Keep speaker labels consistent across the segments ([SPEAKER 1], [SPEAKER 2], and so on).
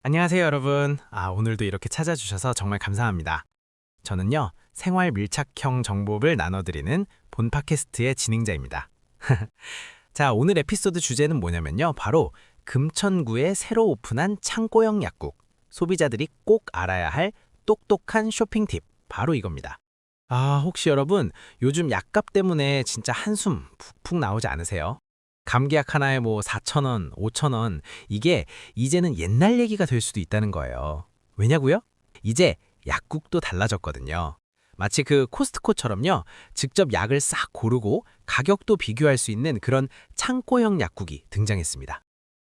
[SPEAKER 1] 안녕하세요, 여러분. 오늘도 이렇게 찾아주셔서 정말 감사합니다. 저는요, 생활 밀착형 정보를 나눠드리는 본 팟캐스트의 진행자입니다. 자, 오늘 에피소드 주제는 뭐냐면요. 바로 금천구에 새로 오픈한 창고형 약국. 소비자들이 꼭 알아야 할 똑똑한 쇼핑 팁. 바로 이겁니다. 혹시 여러분, 요즘 약값 때문에 진짜 한숨 푹푹 나오지 않으세요? 감기약 하나에 뭐 4,000원, 5,000원, 이게 이제는 옛날 얘기가 될 수도 있다는 거예요. 왜냐고요? 이제 약국도 달라졌거든요. 마치 그 코스트코처럼요, 직접 약을 싹 고르고 가격도 비교할 수 있는 그런 창고형 약국이 등장했습니다.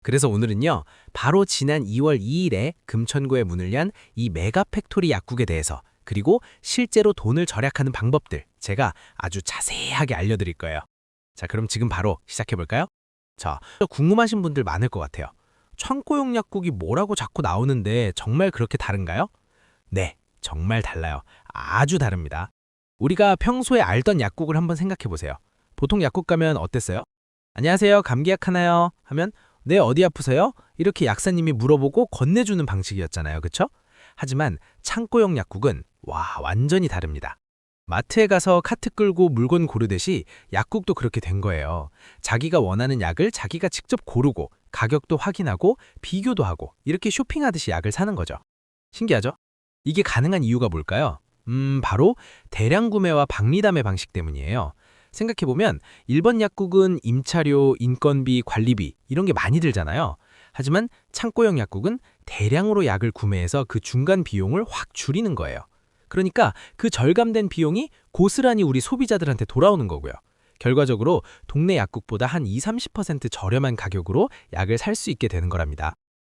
[SPEAKER 1] 그래서 오늘은요, 바로 지난 2월 2일에 금천구에 문을 연 이 메가 팩토리 약국에 대해서, 그리고 실제로 돈을 절약하는 방법들 제가 아주 자세하게 알려드릴 거예요. 자, 그럼 지금 바로 시작해볼까요? 자, 궁금하신 분들 많을 것 같아요. 창고용 약국이 뭐라고 자꾸 나오는데 정말 그렇게 다른가요? 네, 정말 달라요. 아주 다릅니다. 우리가 평소에 알던 약국을 한번 생각해보세요. 보통 약국 가면 어땠어요? 안녕하세요, 감기약 하나요? 하면 네, 어디 아프세요? 이렇게 약사님이 물어보고 건네주는 방식이었잖아요. 그쵸? 하지만 창고용 약국은 완전히 다릅니다. 마트에 가서 카트 끌고 물건 고르듯이 약국도 그렇게 된 거예요. 자기가 원하는 약을 자기가 직접 고르고 가격도 확인하고 비교도 하고 이렇게 쇼핑하듯이 약을 사는 거죠. 신기하죠? 이게 가능한 이유가 뭘까요? 바로 대량 구매와 박리담의 방식 때문이에요. 생각해보면 일본 약국은 임차료, 인건비, 관리비 이런 게 많이 들잖아요. 하지만 창고형 약국은 대량으로 약을 구매해서 그 중간 비용을 확 줄이는 거예요. 그러니까 그 절감된 비용이 고스란히 우리 소비자들한테 돌아오는 거고요. 결과적으로 동네 약국보다 한 20-30% 저렴한 가격으로 약을 살 수 있게 되는 거랍니다.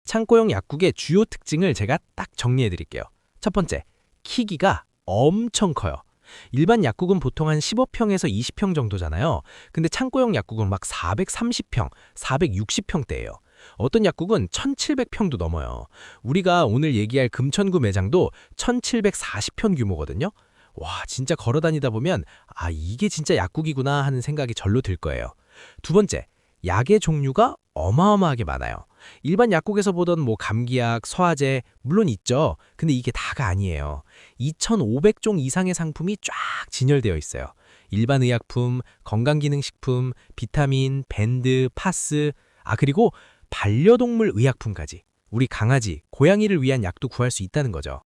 [SPEAKER 1] 창고형 약국의 주요 특징을 제가 딱 정리해 드릴게요. 첫 번째, 키기가 엄청 커요. 일반 약국은 보통 한 15평에서 20평 정도잖아요. 근데 창고형 약국은 막 430평, 460평대예요. 어떤 약국은 1700평도 넘어요. 우리가 오늘 얘기할 금천구 매장도 1740평 규모거든요. 와, 진짜 걸어 다니다 보면 이게 진짜 약국이구나 하는 생각이 절로 들 거예요. 두 번째, 약의 종류가 어마어마하게 많아요. 일반 약국에서 보던 뭐 감기약, 소화제 물론 있죠. 근데 이게 다가 아니에요. 2,500종 이상의 상품이 쫙 진열되어 있어요. 일반 의약품, 건강기능식품, 비타민, 밴드, 파스, 그리고 반려동물 의약품까지. 우리 강아지, 고양이를 위한 약도 구할 수 있다는 거죠.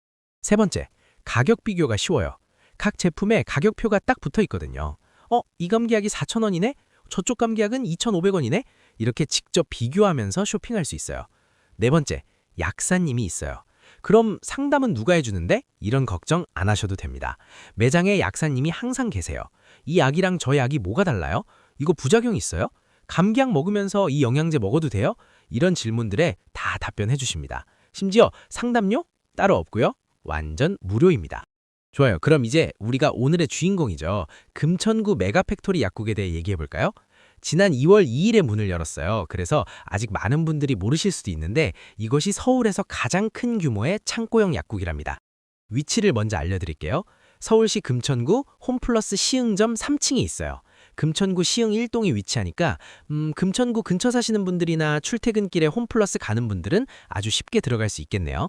[SPEAKER 1] 세 번째, 가격 비교가 쉬워요. 각 제품에 가격표가 딱 붙어 있거든요. 이 감기약이 4,000원이네? 저쪽 감기약은 2,500원이네? 이렇게 직접 비교하면서 쇼핑할 수 있어요. 네 번째, 약사님이 있어요. 그럼 상담은 누가 해주는데? 이런 걱정 안 하셔도 됩니다. 매장에 약사님이 항상 계세요. 이 약이랑 저 약이 뭐가 달라요? 이거 부작용 있어요? 감기약 먹으면서 이 영양제 먹어도 돼요? 이런 질문들에 다 답변해 주십니다. 심지어 상담료 따로 없고요. 완전 무료입니다. 좋아요. 그럼 이제 우리가 오늘의 주인공이죠. 금천구 메가팩토리 약국에 대해 얘기해 볼까요? 지난 2월 2일에 문을 열었어요. 그래서 아직 많은 분들이 모르실 수도 있는데 이것이 서울에서 가장 큰 규모의 창고형 약국이랍니다. 위치를 먼저 알려드릴게요. 서울시 금천구 홈플러스 시흥점 3층에 있어요. 금천구 시흥 1동에 위치하니까 금천구 근처 사시는 분들이나 출퇴근길에 홈플러스 가는 분들은 아주 쉽게 들어갈 수 있겠네요.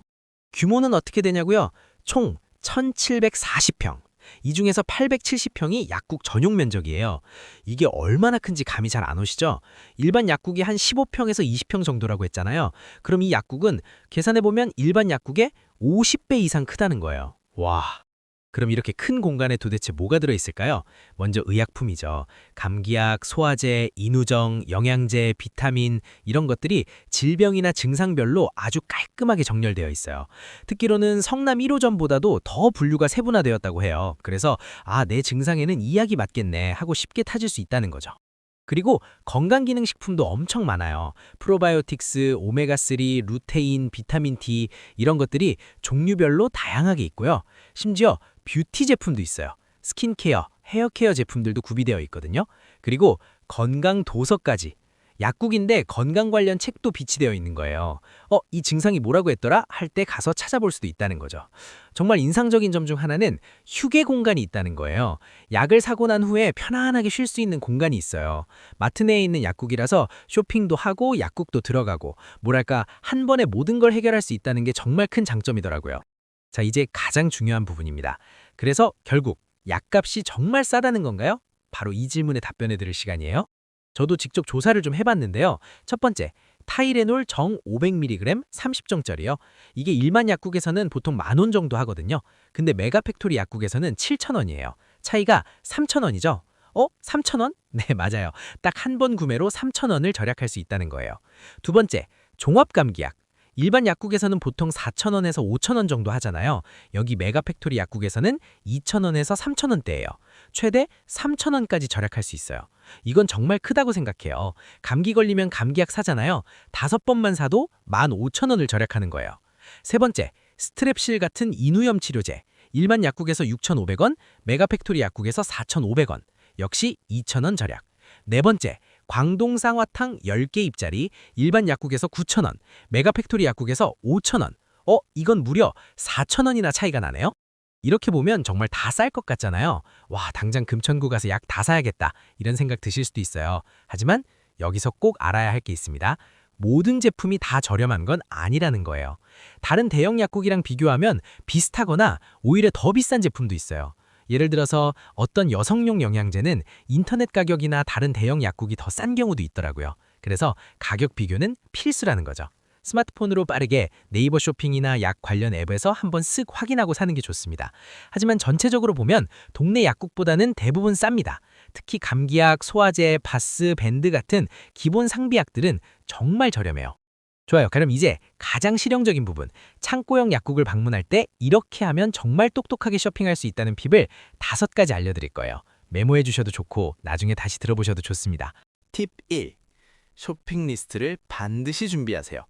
[SPEAKER 1] 규모는 어떻게 되냐고요? 총 1,740평. 이 중에서 870평이 약국 전용 면적이에요. 이게 얼마나 큰지 감이 잘 안 오시죠? 일반 약국이 한 15평에서 20평 정도라고 했잖아요. 그럼 이 약국은 계산해보면 일반 약국의 50배 이상 크다는 거예요. 와. 그럼 이렇게 큰 공간에 도대체 뭐가 들어있을까요? 먼저 의약품이죠. 감기약, 소화제, 인후정, 영양제, 비타민 이런 것들이 질병이나 증상별로 아주 깔끔하게 정렬되어 있어요. 듣기로는 성남 1호점보다도 더 분류가 세분화되었다고 해요. 그래서 내 증상에는 이 약이 맞겠네 하고 쉽게 찾을 수 있다는 거죠. 그리고 건강기능식품도 엄청 많아요. 프로바이오틱스, 오메가3, 루테인, 비타민 D 이런 것들이 종류별로 다양하게 있고요. 심지어 뷰티 제품도 있어요. 스킨케어, 헤어케어 제품들도 구비되어 있거든요. 그리고 건강 도서까지.
[SPEAKER 2] 약국인데 건강 관련 책도 비치되어 있는 거예요. 이 증상이 뭐라고 했더라? 할 때 가서 찾아볼 수도 있다는 거죠. 정말 인상적인 점 중 하나는 휴게 공간이 있다는 거예요. 약을 사고 난 후에 편안하게 쉴 수 있는 공간이 있어요. 마트 내에 있는 약국이라서 쇼핑도 하고 약국도 들어가고 뭐랄까 한 번에 모든 걸 해결할 수 있다는 게 정말 큰 장점이더라고요. 자, 이제 가장 중요한 부분입니다. 그래서 결국 약값이 정말 싸다는 건가요? 바로 이 질문에 답변해 드릴 시간이에요. 저도 직접 조사를 좀 해봤는데요. 첫 번째, 타이레놀 정 500mg 30정짜리요. 이게 일반 약국에서는 보통 10,000원 정도 하거든요. 근데 메가팩토리 약국에서는 7,000원이에요. 차이가 3,000원이죠. 3,000원? 네, 맞아요. 딱 한 번 구매로 3,000원을 절약할 수 있다는 거예요. 두 번째, 종합감기약. 일반 약국에서는 보통 4,000원에서 5,000원 정도 하잖아요. 여기 메가팩토리 약국에서는 2,000원에서 3,000원대예요. 최대 3,000원까지 절약할 수 있어요. 이건 정말 크다고 생각해요. 감기 걸리면 감기약 사잖아요. 5번만 사도 15,000원을 절약하는 거예요. 세 번째, 스트랩실 같은 인후염 치료제. 일반 약국에서 6,500원, 메가팩토리 약국에서 4,500원. 역시 2,000원 절약. 네 번째, 광동상화탕 10개 입자리, 일반 약국에서 9,000원, 메가팩토리 약국에서 5,000원. 이건 무려 4,000원이나 차이가 나네요. 이렇게 보면 정말 다 쌀 것 같잖아요. 와, 당장 금천구 가서 약 다 사야겠다. 이런 생각 드실 수도 있어요. 하지만 여기서 꼭 알아야 할 게 있습니다. 모든 제품이 다 저렴한 건 아니라는 거예요. 다른 대형 약국이랑 비교하면 비슷하거나 오히려 더 비싼 제품도 있어요. 예를 들어서 어떤 여성용 영양제는 인터넷 가격이나 다른 대형 약국이 더 싼 경우도 있더라고요. 그래서 가격 비교는 필수라는 거죠. 스마트폰으로 빠르게 네이버 쇼핑이나 약 관련 앱에서 한번 쓱 확인하고 사는 게 좋습니다. 하지만 전체적으로 보면 동네 약국보다는 대부분 쌉니다. 특히 감기약, 소화제, 바스, 밴드 같은 기본 상비약들은 정말 저렴해요. 좋아요. 그럼 이제 가장 실용적인 부분, 창고형 약국을 방문할 때 이렇게 하면 정말 똑똑하게 쇼핑할 수 있다는 팁을 5가지 알려드릴 거예요. 메모해 주셔도 좋고 나중에 다시 들어보셔도 좋습니다.
[SPEAKER 1] 팁 1. 쇼핑 리스트를 반드시 준비하세요.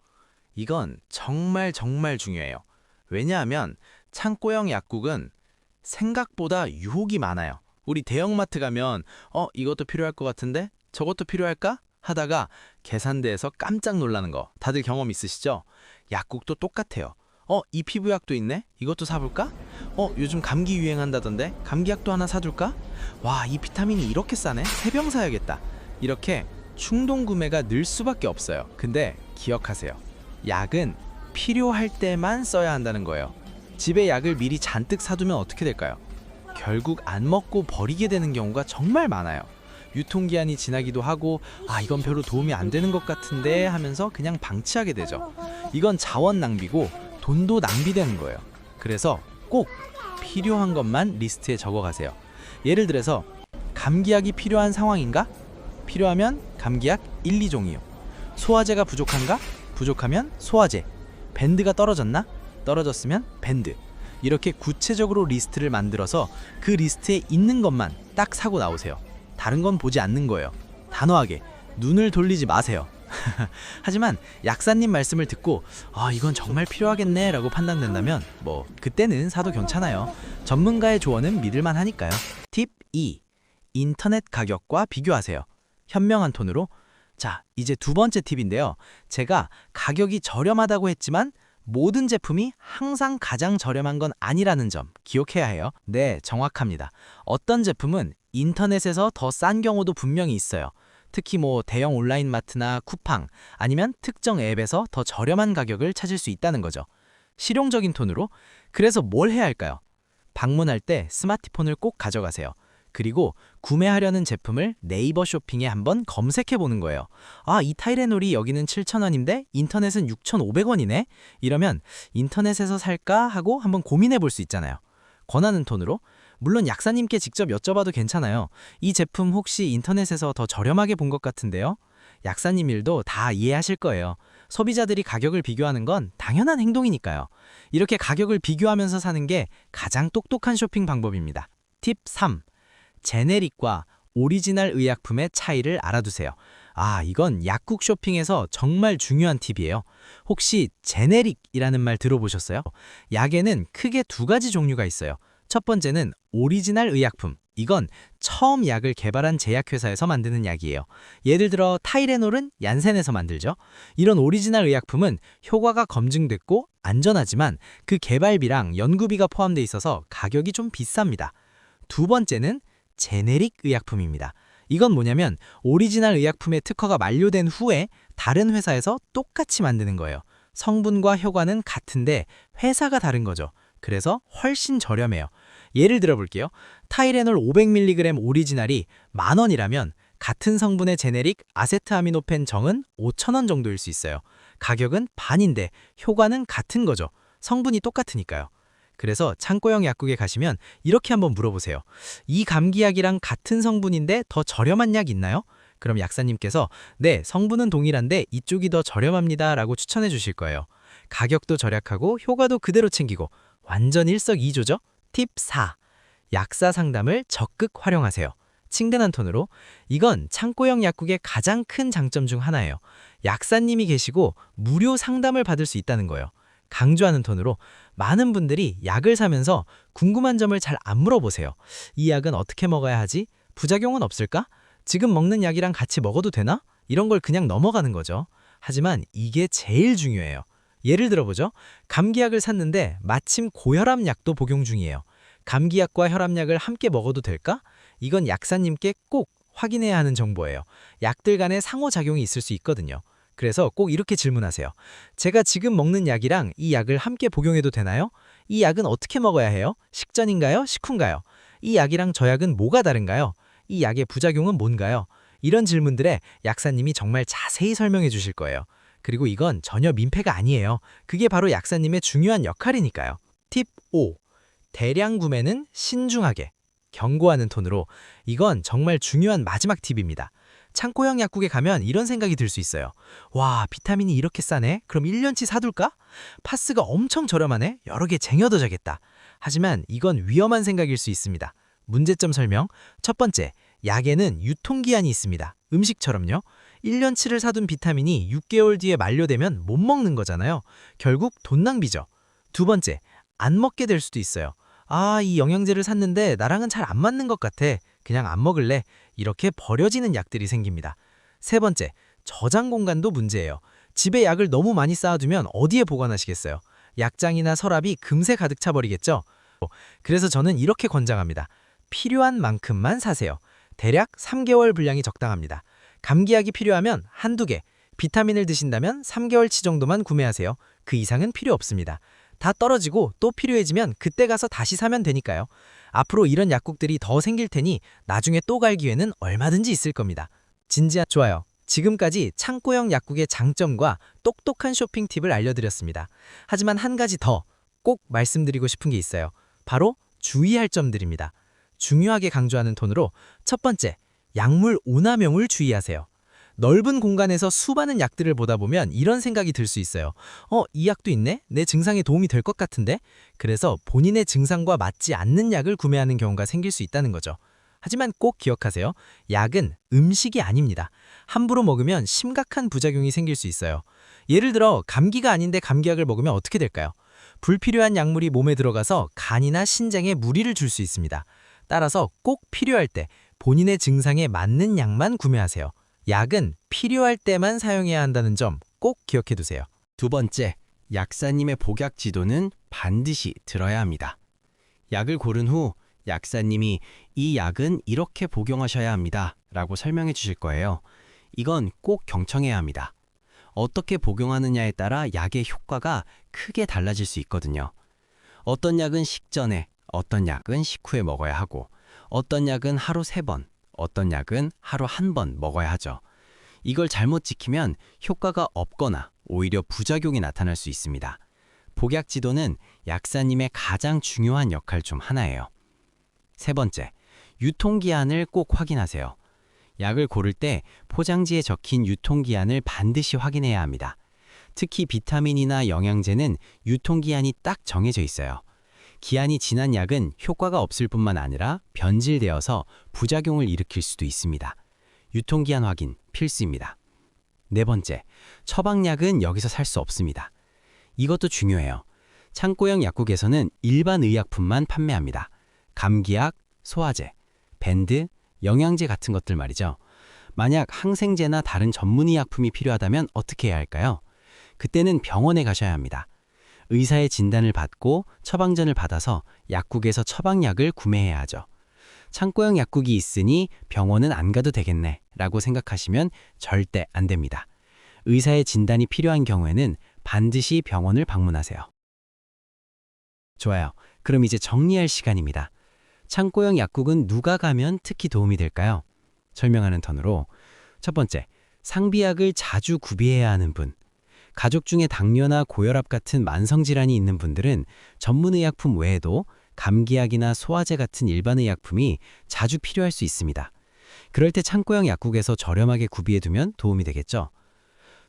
[SPEAKER 1] 이건 정말 중요해요. 왜냐하면 창고형 약국은 생각보다 유혹이 많아요. 우리 대형마트 가면 이것도 필요할 것 같은데 저것도 필요할까? 하다가 계산대에서 깜짝 놀라는 거 다들 경험 있으시죠? 약국도 똑같아요. 이 피부약도 있네? 이것도 사볼까? 요즘 감기 유행한다던데? 감기약도 하나 사둘까? 와, 이 비타민이 이렇게 싸네? 3병 사야겠다. 이렇게 충동 구매가 늘 수밖에 없어요. 근데 기억하세요. 약은 필요할 때만 써야 한다는 거예요. 집에 약을 미리 잔뜩 사두면 어떻게 될까요? 결국 안 먹고 버리게 되는 경우가 정말 많아요. 유통기한이 지나기도 하고 이건 별로 도움이 안 되는 것 같은데 하면서 그냥 방치하게 되죠. 이건 자원 낭비고 돈도 낭비되는 거예요. 그래서 꼭 필요한 것만 리스트에 적어가세요. 예를 들어서 감기약이 필요한 상황인가? 필요하면 감기약 1, 2종이요. 소화제가 부족한가? 부족하면 소화제. 밴드가 떨어졌나? 떨어졌으면 밴드. 이렇게 구체적으로 리스트를 만들어서 그 리스트에 있는 것만 딱 사고 나오세요. 다른 건 보지 않는 거예요. 단호하게 눈을 돌리지 마세요. 하지만 약사님 말씀을 듣고 이건 정말 필요하겠네 라고 판단된다면 그때는 사도 괜찮아요. 전문가의 조언은 믿을만 하니까요. 팁 2. 인터넷 가격과 비교하세요. 현명한 톤으로. 자, 이제 두 번째 팁인데요. 제가 가격이 저렴하다고 했지만 모든 제품이 항상 가장 저렴한 건 아니라는 점 기억해야 해요. 네, 정확합니다. 어떤 제품은 인터넷에서 더 싼 경우도 분명히 있어요. 특히 대형 온라인 마트나 쿠팡 아니면 특정 앱에서 더 저렴한 가격을 찾을 수 있다는 거죠. 실용적인 톤으로. 그래서 뭘 해야 할까요? 방문할 때 스마트폰을 꼭 가져가세요. 그리고 구매하려는 제품을 네이버 쇼핑에 한번 검색해 보는 거예요. 이 타이레놀이 여기는 7,000원인데 인터넷은 6,500원이네? 이러면 인터넷에서 살까 하고 한번 고민해 볼 수 있잖아요. 권하는 톤으로. 물론 약사님께 직접 여쭤봐도 괜찮아요. 이 제품 혹시 인터넷에서 더 저렴하게 본 것 같은데요? 약사님 일도 다 이해하실 거예요. 소비자들이 가격을 비교하는 건 당연한 행동이니까요. 이렇게 가격을 비교하면서 사는 게 가장 똑똑한 쇼핑 방법입니다. 팁 3. 제네릭과 오리지널 의약품의 차이를 알아두세요. 이건 약국 쇼핑에서 정말 중요한 팁이에요. 혹시 제네릭이라는 말 들어보셨어요? 약에는 크게 2가지 종류가 있어요.
[SPEAKER 2] 첫 번째는 오리지널 의약품. 이건 처음 약을 개발한 제약회사에서 만드는 약이에요. 예를 들어 타이레놀은 얀센에서 만들죠. 이런 오리지널 의약품은 효과가 검증됐고 안전하지만 그 개발비랑 연구비가 포함돼 있어서 가격이 좀 비쌉니다. 두 번째는 제네릭 의약품입니다. 이건 뭐냐면 오리지널 의약품의 특허가 만료된 후에 다른 회사에서 똑같이 만드는 거예요. 성분과 효과는 같은데 회사가 다른 거죠. 그래서 훨씬 저렴해요. 예를 들어 볼게요. 타이레놀 500mg 오리지널이 10,000원이라면 같은 성분의 제네릭 아세트아미노펜 정은 5,000원 정도일 수 있어요. 가격은 반인데 효과는 같은 거죠. 성분이 똑같으니까요. 그래서 창고형 약국에 가시면 이렇게 한번 물어보세요. 이 감기약이랑 같은 성분인데 더 저렴한 약 있나요? 그럼 약사님께서 네, 성분은 동일한데 이쪽이 더 저렴합니다 라고 추천해 주실 거예요. 가격도 절약하고 효과도 그대로 챙기고 완전 일석이조죠? 팁 4. 약사 상담을 적극 활용하세요. 친근한 톤으로 이건 창고형 약국의 가장 큰 장점 중 하나예요. 약사님이 계시고 무료 상담을 받을 수 있다는 거예요. 강조하는 톤으로 많은 분들이 약을 사면서 궁금한 점을 잘 안 물어보세요. 이 약은 어떻게 먹어야 하지? 부작용은 없을까? 지금 먹는 약이랑 같이 먹어도 되나? 이런 걸 그냥 넘어가는 거죠. 하지만 이게 제일 중요해요. 예를 들어보죠. 감기약을 샀는데 마침 고혈압 약도 복용 중이에요. 감기약과 혈압약을 함께 먹어도 될까? 이건 약사님께 꼭 확인해야 하는 정보예요. 약들 간에 상호작용이 있을 수 있거든요. 그래서 꼭 이렇게 질문하세요. 제가 지금 먹는 약이랑 이 약을 함께 복용해도 되나요? 이 약은 어떻게 먹어야 해요? 식전인가요? 식후인가요? 이 약이랑 저 약은 뭐가 다른가요? 이 약의 부작용은 뭔가요? 이런 질문들에 약사님이 정말 자세히 설명해 주실 거예요. 그리고 이건 전혀 민폐가 아니에요. 그게 바로 약사님의 중요한 역할이니까요. 팁 5. 대량 구매는 신중하게. 경고하는 톤으로 이건 정말 중요한 마지막 팁입니다. 창고형 약국에 가면 이런 생각이 들 수 있어요. 와, 비타민이 이렇게 싸네? 그럼 1년치 사둘까? 파스가 엄청 저렴하네? 여러 개 쟁여둬야겠다. 하지만 이건 위험한 생각일 수 있습니다. 문제점 설명. 첫 번째, 약에는 유통기한이 있습니다. 음식처럼요. 1년치를 사둔 비타민이 6개월 뒤에 만료되면 못 먹는 거잖아요. 결국 돈 낭비죠. 두 번째, 안 먹게 될 수도 있어요. 아, 이 영양제를 샀는데 나랑은 잘 안 맞는 것 같아. 그냥 안 먹을래. 이렇게 버려지는 약들이 생깁니다. 세 번째, 저장 공간도 문제예요. 집에 약을 너무 많이 쌓아두면 어디에 보관하시겠어요? 약장이나 서랍이 금세 가득 차버리겠죠? 그래서 저는 이렇게 권장합니다. 필요한 만큼만 사세요. 대략 3개월 분량이 적당합니다. 감기약이 필요하면 한두 개, 비타민을 드신다면 3개월치 정도만 구매하세요. 그 이상은 필요 없습니다. 다 떨어지고 또 필요해지면 그때 가서 다시 사면 되니까요. 앞으로 이런 약국들이 더 생길 테니 나중에 또 갈 기회는 얼마든지 있을 겁니다. 진지한 좋아요. 지금까지 창고형 약국의 장점과 똑똑한 쇼핑 팁을 알려드렸습니다. 하지만 한 가지 더 꼭 말씀드리고 싶은 게 있어요. 바로 주의할 점들입니다. 중요하게 강조하는 톤으로 첫 번째, 약물 오남용을 주의하세요. 넓은 공간에서 수많은 약들을 보다 보면 이런 생각이 들 수 있어요. 이 약도 있네? 내 증상에 도움이 될 것 같은데? 그래서 본인의 증상과 맞지 않는 약을 구매하는 경우가 생길 수 있다는 거죠. 하지만 꼭 기억하세요. 약은 음식이 아닙니다. 함부로 먹으면 심각한 부작용이 생길 수 있어요. 예를 들어 감기가 아닌데 감기약을 먹으면 어떻게 될까요? 불필요한 약물이 몸에 들어가서 간이나 신장에 무리를 줄 수 있습니다. 따라서 꼭 필요할 때 본인의 증상에 맞는 약만 구매하세요. 약은 필요할 때만 사용해야 한다는 점 꼭 기억해 두세요.
[SPEAKER 1] 두 번째, 약사님의 복약 지도는 반드시 들어야 합니다. 약을 고른 후 약사님이 이 약은 이렇게 복용하셔야 합니다 라고 설명해 주실 거예요. 이건 꼭 경청해야 합니다. 어떻게 복용하느냐에 따라 약의 효과가 크게 달라질 수 있거든요. 어떤 약은 식전에, 어떤 약은 식후에 먹어야 하고, 어떤 약은 하루 3번, 어떤 약은 하루 1번 먹어야 하죠. 이걸 잘못 지키면 효과가 없거나 오히려 부작용이 나타날 수 있습니다. 복약 지도는 약사님의 가장 중요한 역할 중 하나예요. 세 번째, 유통기한을 꼭 확인하세요. 약을 고를 때 포장지에 적힌 유통기한을 반드시 확인해야 합니다. 특히 비타민이나 영양제는 유통기한이 딱 정해져 있어요. 기한이 지난 약은 효과가 없을 뿐만 아니라 변질되어서 부작용을 일으킬 수도 있습니다. 유통기한 확인 필수입니다. 네 번째, 처방약은 여기서 살 수 없습니다. 이것도 중요해요. 창고형 약국에서는 일반 의약품만 판매합니다.
[SPEAKER 2] 감기약, 소화제, 밴드, 영양제 같은 것들 말이죠. 만약 항생제나 다른 전문의약품이 필요하다면 어떻게 해야 할까요? 그때는 병원에 가셔야 합니다. 의사의 진단을 받고 처방전을 받아서 약국에서 처방약을 구매해야 하죠. 창고형 약국이 있으니 병원은 안 가도 되겠네 라고 생각하시면 절대 안 됩니다. 의사의 진단이 필요한 경우에는 반드시 병원을 방문하세요. 좋아요. 그럼 이제 정리할 시간입니다. 창고형 약국은 누가 가면 특히 도움이 될까요? 설명하는 턴으로 첫 번째, 상비약을 자주 구비해야 하는 분. 가족 중에 당뇨나 고혈압 같은 만성질환이 있는 분들은 전문의약품 외에도 감기약이나 소화제 같은 일반의약품이 자주 필요할 수 있습니다. 그럴 때 창고형 약국에서 저렴하게 구비해두면 도움이 되겠죠.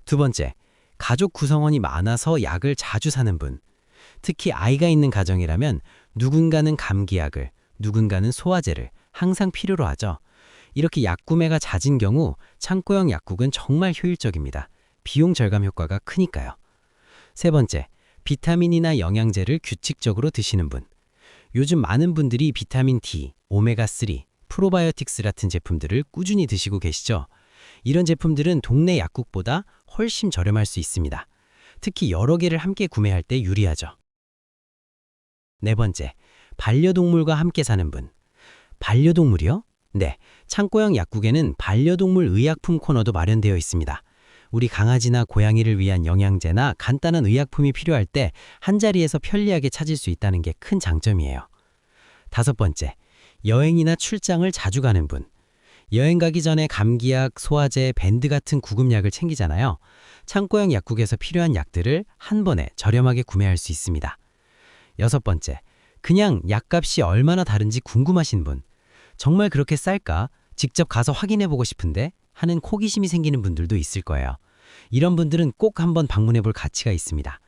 [SPEAKER 2] 두 번째, 가족 구성원이 많아서 약을 자주 사는 분. 특히 아이가 있는 가정이라면 누군가는 감기약을, 누군가는 소화제를 항상 필요로 하죠. 이렇게 약 구매가 잦은 경우 창고형 약국은 정말 효율적입니다. 비용 절감 효과가 크니까요. 세 번째, 비타민이나 영양제를 규칙적으로 드시는 분. 요즘 많은 분들이 비타민 D, 오메가3, 프로바이오틱스 같은 제품들을 꾸준히 드시고 계시죠. 이런 제품들은 동네 약국보다 훨씬 저렴할 수 있습니다. 특히 여러 개를 함께 구매할 때 유리하죠. 네 번째, 반려동물과 함께 사는 분. 반려동물이요? 네, 창고형 약국에는 반려동물 의약품 코너도 마련되어 있습니다. 우리 강아지나 고양이를 위한 영양제나 간단한 의약품이 필요할 때 한자리에서 편리하게 찾을 수 있다는 게 큰 장점이에요. 다섯 번째, 여행이나 출장을 자주 가는 분. 여행 가기 전에 감기약, 소화제, 밴드 같은 구급약을 챙기잖아요. 창고형 약국에서 필요한 약들을 한 번에 저렴하게 구매할 수 있습니다. 여섯 번째, 그냥 약값이 얼마나 다른지 궁금하신 분. 정말 그렇게 쌀까? 직접 가서 확인해보고 싶은데 하는 호기심이 생기는 분들도 있을 거예요. 이런 분들은 꼭 한번 방문해볼 가치가 있습니다.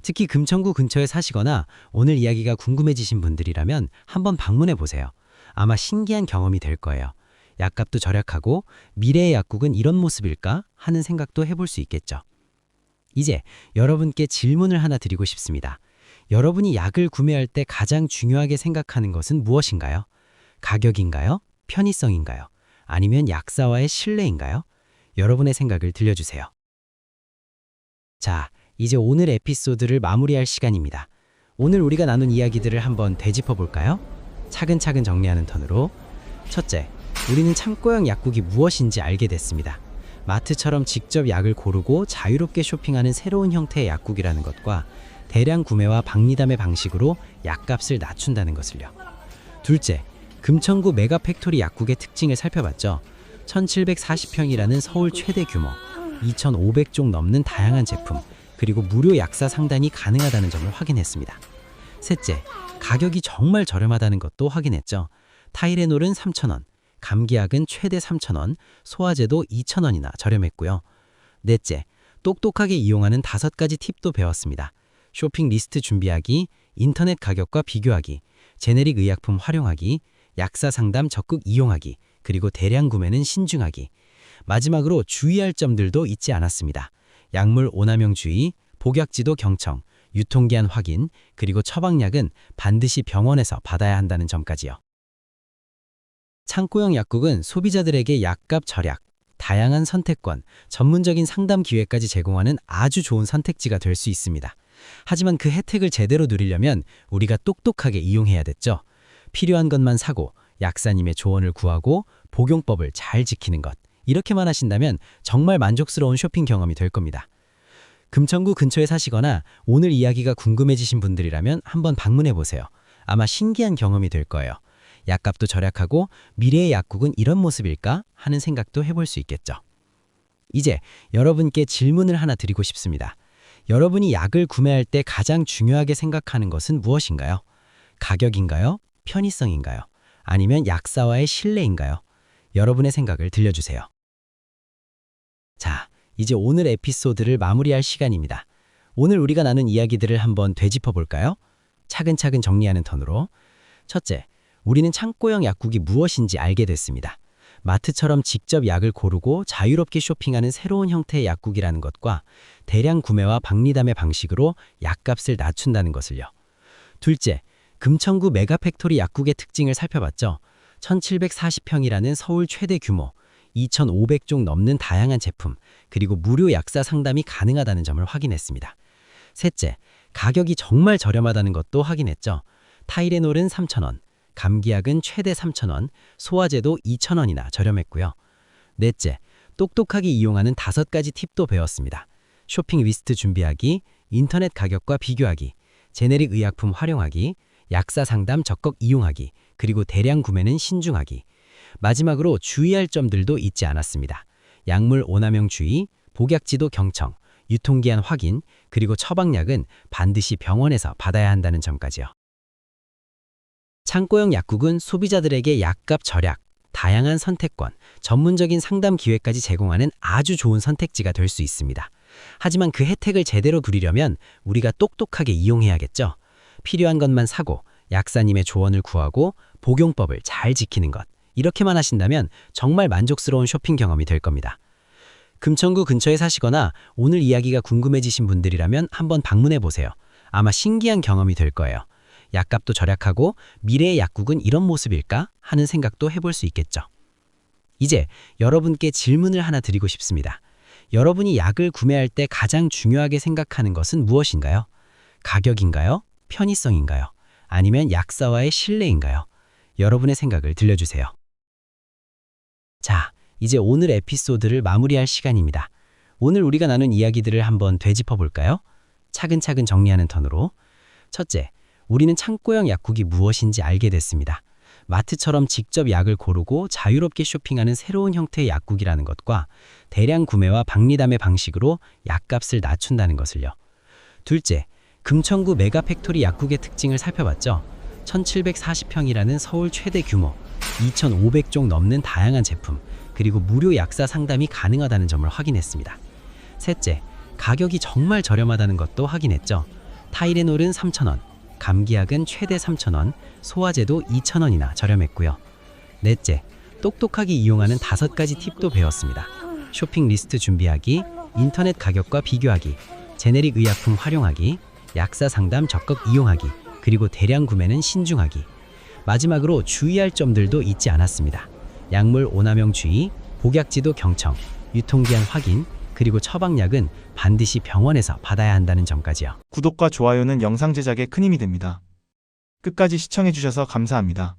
[SPEAKER 2] 특히 금천구 근처에 사시거나 오늘 이야기가 궁금해지신 분들이라면 한번 방문해보세요. 아마 신기한 경험이 될 거예요. 약값도 절약하고 미래의 약국은 이런 모습일까 하는 생각도 해볼 수 있겠죠. 이제 여러분께 질문을 하나 드리고 싶습니다. 여러분이 약을 구매할 때 가장 중요하게 생각하는 것은 무엇인가요? 가격인가요? 편의성인가요? 아니면 약사와의 신뢰인가요? 여러분의 생각을 들려주세요. 자, 이제 오늘 에피소드를 마무리할 시간입니다. 오늘 우리가 나눈 이야기들을 한번 되짚어 볼까요? 차근차근 정리하는 턴으로. 첫째, 우리는 창고형 약국이 무엇인지 알게 됐습니다. 마트처럼 직접 약을 고르고 자유롭게 쇼핑하는 새로운 형태의 약국이라는 것과 대량 구매와 박리담의 방식으로 약값을 낮춘다는 것을요. 둘째, 금천구 메가팩토리 약국의 특징을 살펴봤죠. 1740평이라는 서울 최대 규모, 2500종 넘는 다양한 제품, 그리고 무료 약사 상단이 가능하다는 점을 확인했습니다. 셋째, 가격이 정말 저렴하다는 것도 확인했죠. 타이레놀은 3,000원, 감기약은 최대 3,000원, 소화제도 2,000원이나 저렴했고요. 넷째, 똑똑하게 이용하는 5가지 팁도 배웠습니다. 쇼핑 리스트 준비하기, 인터넷 가격과 비교하기, 제네릭 의약품 활용하기, 약사 상담 적극 이용하기, 그리고 대량 구매는 신중하기. 마지막으로 주의할 점들도 잊지 않았습니다. 약물 오남용 주의, 복약지도 경청, 유통기한 확인, 그리고 처방약은 반드시 병원에서 받아야 한다는 점까지요. 창고형 약국은 소비자들에게 약값 절약, 다양한 선택권, 전문적인 상담 기회까지 제공하는 아주 좋은 선택지가 될 수 있습니다. 하지만 그 혜택을 제대로 누리려면 우리가 똑똑하게 이용해야겠죠. 필요한 것만 사고 약사님의 조언을 구하고 복용법을 잘 지키는 것. 이렇게만 하신다면 정말 만족스러운 쇼핑 경험이 될 겁니다. 금천구 근처에 사시거나 오늘 이야기가 궁금해지신 분들이라면 한번 방문해보세요. 아마 신기한 경험이 될 거예요. 약값도 절약하고 미래의 약국은 이런 모습일까 하는 생각도 해볼 수 있겠죠. 이제 여러분께 질문을 하나 드리고 싶습니다. 여러분이 약을 구매할 때 가장 중요하게 생각하는 것은 무엇인가요? 가격인가요? 편의성인가요? 아니면 약사와의 신뢰인가요? 여러분의 생각을 들려주세요. 자, 이제 오늘 에피소드를 마무리할 시간입니다. 오늘 우리가 나눈 이야기들을 한번 되짚어 볼까요? 차근차근 정리하는 턴으로. 첫째, 우리는 창고형 약국이 무엇인지 알게 됐습니다. 마트처럼 직접 약을 고르고 자유롭게 쇼핑하는 새로운 형태의 약국이라는 것과 대량 구매와 박리담의 방식으로 약값을 낮춘다는 것을요. 둘째, 금천구 메가팩토리 약국의 특징을 살펴봤죠. 1740평이라는 서울 최대 규모, 2500종 넘는 다양한 제품, 그리고 무료 약사 상담이 가능하다는 점을 확인했습니다. 셋째, 가격이 정말 저렴하다는 것도 확인했죠. 타이레놀은 3,000원, 감기약은 최대 3,000원, 소화제도 2,000원이나 저렴했고요. 넷째, 똑똑하게 이용하는 5가지 팁도 배웠습니다. 쇼핑 리스트 준비하기, 인터넷 가격과 비교하기, 제네릭 의약품 활용하기, 약사 상담 적극 이용하기, 그리고 대량 구매는 신중하기. 마지막으로 주의할 점들도 잊지 않았습니다. 약물 오남용 주의, 복약지도 경청, 유통기한 확인, 그리고 처방약은 반드시 병원에서 받아야 한다는 점까지요. 창고형 약국은 소비자들에게 약값 절약, 다양한 선택권, 전문적인 상담 기회까지 제공하는 아주 좋은 선택지가 될 수 있습니다. 하지만 그 혜택을 제대로 누리려면 우리가 똑똑하게 이용해야겠죠. 필요한 것만 사고 약사님의 조언을 구하고 복용법을 잘 지키는 것. 이렇게만 하신다면 정말 만족스러운 쇼핑 경험이 될 겁니다. 금천구 근처에 사시거나 오늘 이야기가 궁금해지신 분들이라면 한번 방문해 보세요. 아마 신기한 경험이 될 거예요. 약값도 절약하고 미래의 약국은 이런 모습일까 하는 생각도 해볼 수 있겠죠. 이제 여러분께 질문을 하나 드리고 싶습니다. 여러분이 약을 구매할 때 가장 중요하게 생각하는 것은 무엇인가요? 가격인가요? 편의성인가요? 아니면 약사와의 신뢰인가요? 여러분의 생각을 들려주세요. 자, 이제 오늘 에피소드를 마무리할 시간입니다. 오늘 우리가 나눈 이야기들을 한번 되짚어 볼까요? 차근차근 정리하는 턴으로. 첫째, 우리는 창고형 약국이 무엇인지 알게 됐습니다. 마트처럼 직접 약을 고르고 자유롭게 쇼핑하는 새로운 형태의 약국이라는 것과 대량 구매와 박리담의 방식으로 약값을 낮춘다는 것을요. 둘째, 금천구 메가팩토리 약국의 특징을 살펴봤죠. 1740평이라는 서울 최대 규모, 2500종 넘는 다양한 제품, 그리고 무료 약사 상담이 가능하다는 점을 확인했습니다. 셋째, 가격이 정말 저렴하다는 것도 확인했죠. 타이레놀은 3,000원, 감기약은 최대 3,000원, 소화제도 2,000원이나 저렴했고요. 넷째, 똑똑하게 이용하는 5가지 팁도 배웠습니다. 쇼핑 리스트 준비하기, 인터넷 가격과 비교하기, 제네릭 의약품 활용하기, 약사 상담 적극 이용하기, 그리고 대량 구매는 신중하기. 마지막으로 주의할 점들도 잊지 않았습니다. 약물 오남용 주의, 복약지도 경청, 유통기한 확인, 그리고 처방약은 반드시 병원에서 받아야 한다는 점까지요.
[SPEAKER 3] 구독과 좋아요는 영상 제작에 큰 힘이 됩니다. 끝까지 시청해주셔서 감사합니다.